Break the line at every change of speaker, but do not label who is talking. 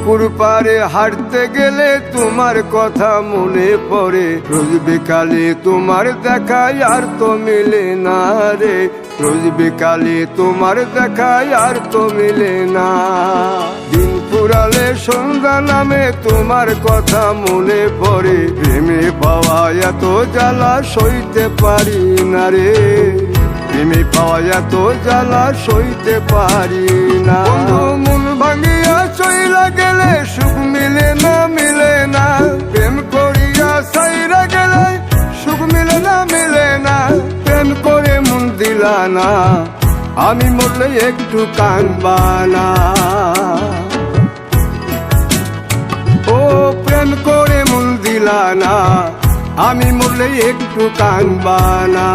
পুকুর পাড়ে হাঁটতে গেলে তোমার কথা মনে পড়ে, রোজ বিকালে তোমার দেখায় আর তো মিলে না রে, রোজ বিকালে তোমার দেখায় আর তো মিলে না। দিন ফুরালে সন্ধ্যা নামে তোমার কথা মনে পড়ে, প্রেমে পাওয়া এত জ্বালা সইতে পারি না রে, প্রেমে পাওয়া এত জ্বালা সইতে পারি না। মন ভাঙিয়া চইলা গেলে সুখ মিলে না, মিলে না, প্রেম করিয়া সাইরা গেলে সুখ মিলে না, মিলে না, প্রেম করে মন দিলা না, আমি মরলে একটু কাঁদবা না। ও প্রেম করে মন দিলা না, আমি মরলে একটু কাঁদবা না।